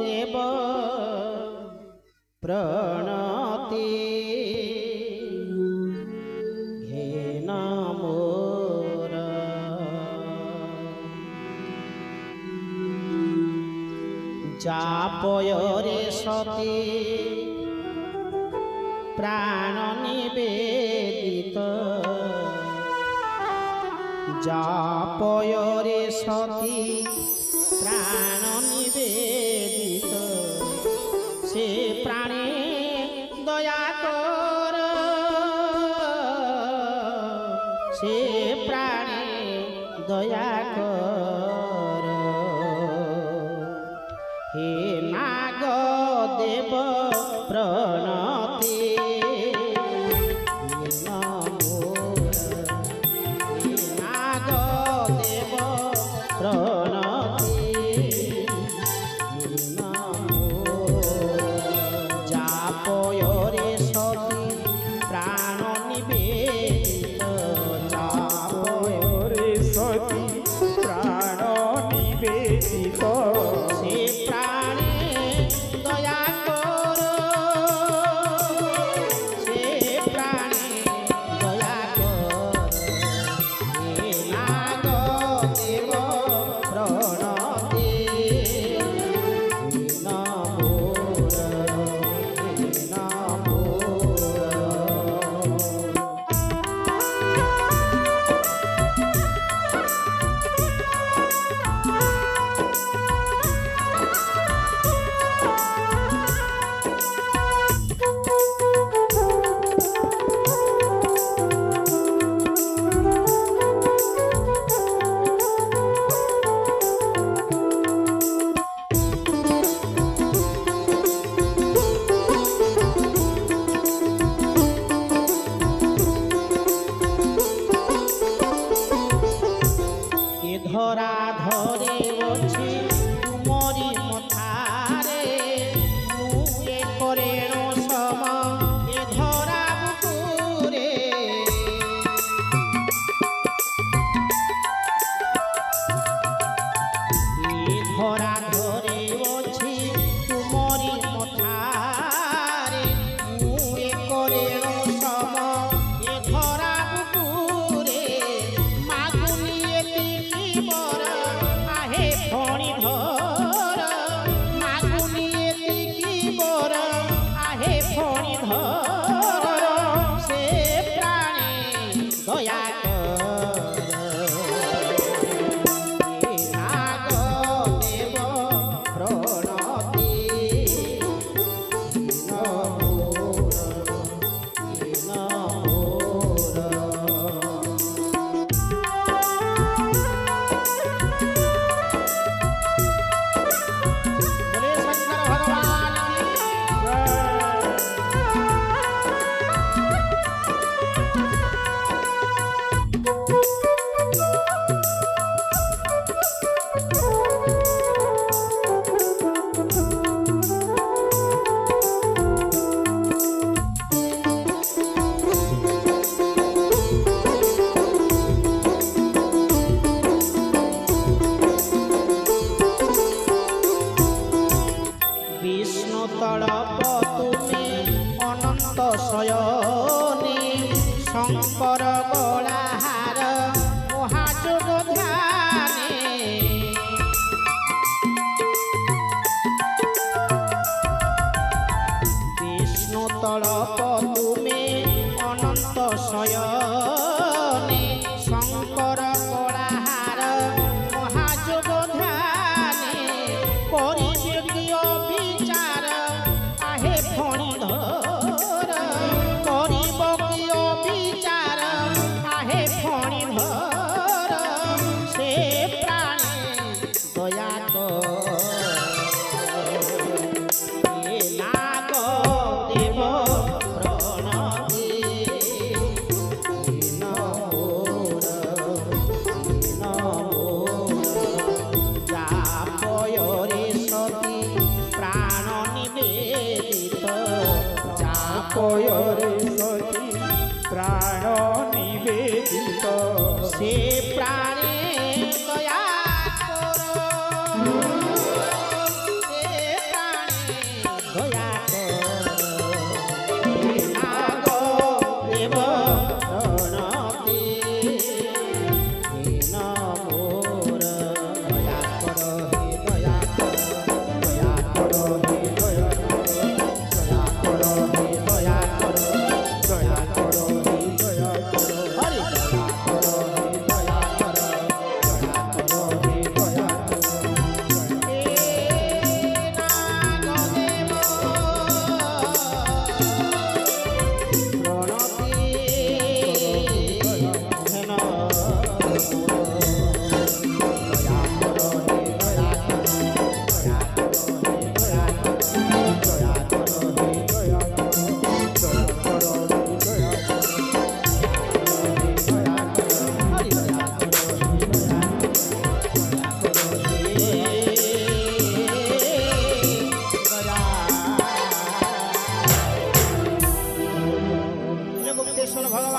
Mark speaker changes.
Speaker 1: देव प्रणति घेन मोर जापयरे सती प्राण निवेदित जापयरे सती प्राण निवेदित से प्राणे दया कर से प्राणे दया कर हे नाग देव प्रणति धरा धरे अच्छी तुमरी मथारे मुझे करेण सम ए धरा बुकुरे धरा धरे अच्छी तुमरी मथारे मुझे करेण सम ए धरा बुकुरे मागुनी फणी धर मागुनी एतिकी मोर आहे फणी धर से प्राणे दया विष्णु तड़प तुमे अनंत शयनी शंकर गलाहार महाजोग ध्याने विष्णु तड़प तुमे अनंत शयनी शंकर गलाहार महाजोग ध्याने विचार आहे फणी धर करिब कियो विचार आहे फणी धर से प्राणे दया कर नाग देव प्रणति
Speaker 2: जापयरे सती प्राण निवेदित
Speaker 1: से प्राणे दया कर से ভগবান